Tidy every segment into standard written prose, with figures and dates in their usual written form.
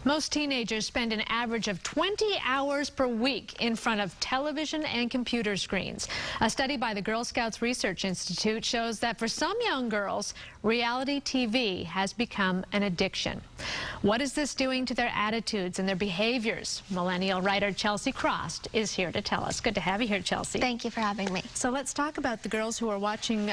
Most teenagers spend an average of 20 hours per week in front of television and computer screens. A study by the Girl Scouts Research Institute shows that for some young girls, reality TV has become an addiction. What is this doing to their attitudes and their behaviors? Millennial writer Chelsea Krost is here to tell us. Good to have you here, Chelsea. Thank you for having me. So let's talk about the girls who are watching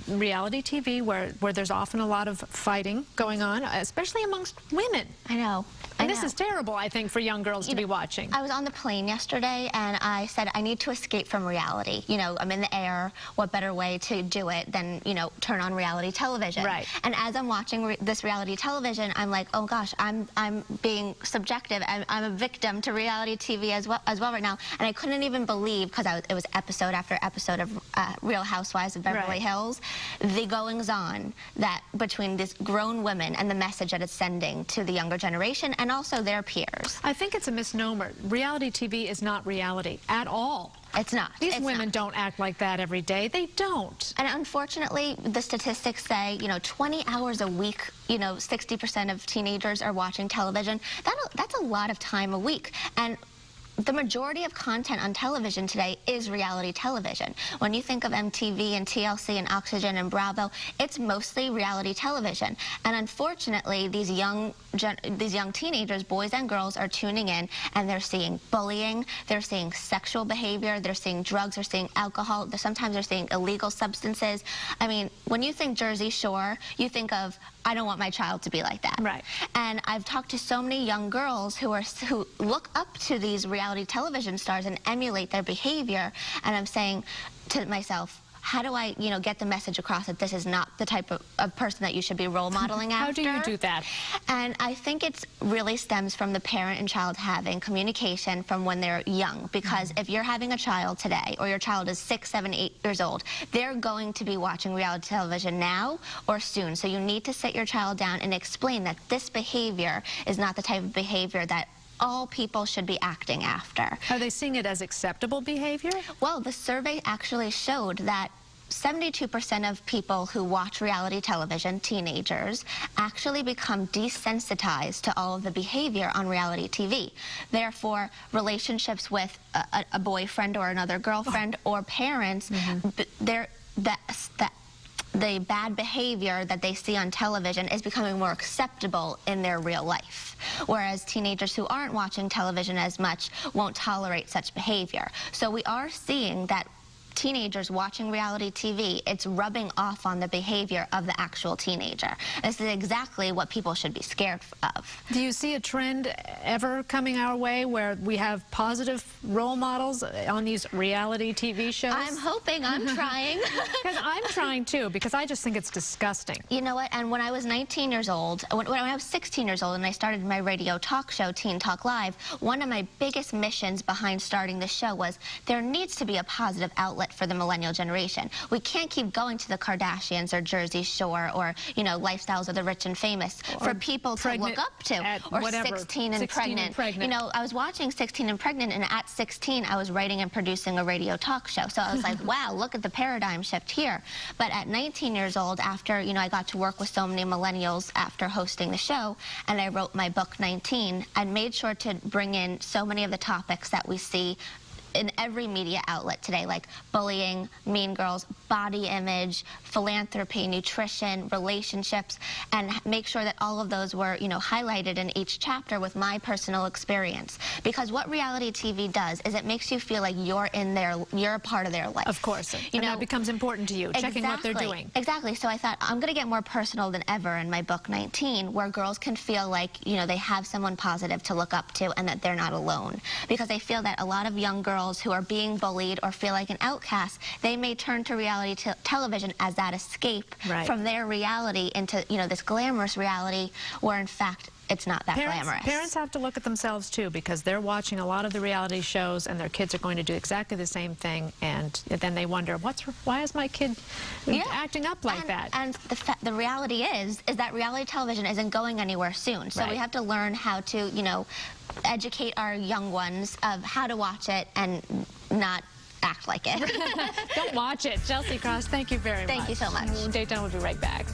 reality TV where there's often a lot of fighting going on, especially amongst women. I know. And this is terrible, I think, for young girls to be watching. I was on the plane yesterday and I said I need to escape from reality. You know, I'm in the air. What better way to do it than, you know, turn on reality television? Right. And as I'm watching this reality television, I'm like, oh gosh, I'm being subjective. I'm a victim to reality TV as well right now. And I couldn't even believe, because it was episode after episode of Real Housewives of Beverly Hills, the goings on that between these grown women and the message that it's sending to the younger generation and also their peers. I think it's a misnomer. Reality TV is not reality at all. It's not. These women don't act like that every day. They don't. And unfortunately, the statistics say, you know, 20 hours a week, you know, 60% of teenagers are watching television. That's a lot of time a week. And the majority of content on television today is reality television. When you think of MTV and TLC and Oxygen and Bravo, it's mostly reality television. And unfortunately, these young teenagers, boys and girls, are tuning in and they're seeing bullying, they're seeing sexual behavior, they're seeing drugs, they're seeing alcohol, sometimes they're seeing illegal substances. I mean, when you think Jersey Shore, you think of, I don't want my child to be like that. Right. And I've talked to so many young girls who look up to these reality television stars and emulate their behavior, and I'm saying to myself, how do I, you know, get the message across that this is not the type of person that you should be role modeling after? How do you do that? And I think it really stems from the parent and child having communication from when they're young. Because if you're having a child today, or your child is 6, 7, 8 years old, they're going to be watching reality television now or soon. So you need to sit your child down and explain that this behavior is not the type of behavior that all people should be acting after. Are they seeing it as acceptable behavior? Well, the survey actually showed that 72% of people who watch reality television, teenagers, actually become desensitized to all of the behavior on reality TV. Therefore, relationships with a boyfriend or another girlfriend or parents, the bad behavior that they see on television is becoming more acceptable in their real life. Whereas teenagers who aren't watching television as much won't tolerate such behavior. So we are seeing that teenagers watching reality TV, it's rubbing off on the behavior of the actual teenager. This is exactly what people should be scared of. Do you see a trend ever coming our way where we have positive role models on these reality TV shows? I'm hoping. I'm trying. Because I'm trying too, because I just think it's disgusting. You know what, and when I was 19 years old, when I was 16 years old and I started my radio talk show, Teen Talk Live, one of my biggest missions behind starting the show was there needs to be a positive outlet for the millennial generation. We can't keep going to the Kardashians or Jersey Shore or, you know, lifestyles of the rich and famous for people to look up to, or 16 and pregnant. You know, I was watching 16 and Pregnant, and at 16 I was writing and producing a radio talk show. So I was like, wow, look at the paradigm shift here. But at 19 years old, after, you know, I got to work with so many millennials after hosting the show, and I wrote my book 19, I made sure to bring in so many of the topics that we see in every media outlet today, like bullying, mean girls, body image, philanthropy, nutrition, relationships, and make sure that all of those were, you know, highlighted in each chapter with my personal experience. Because what reality TV does is it makes you feel like you're a part of their life. Of course. And that becomes important to you, checking what they're doing. Exactly. So I thought, I'm going to get more personal than ever in my book 19, where girls can feel like, you know, they have someone positive to look up to and that they're not alone. Because I feel that a lot of young girls who are being bullied or feel like an outcast, they may turn to reality television as that escape from their reality into, you know, this glamorous reality where in fact it's not that glamorous. Parents have to look at themselves too, because they're watching a lot of the reality shows and their kids are going to do exactly the same thing, and then they wonder, why is my kid acting up like that? And the reality is that reality television isn't going anywhere soon. So we have to learn how to, you know, educate our young ones of how to watch it and not act like it. Don't watch it. Chelsea Krost, thank you very much. Thank you so much. Daytona will be right back.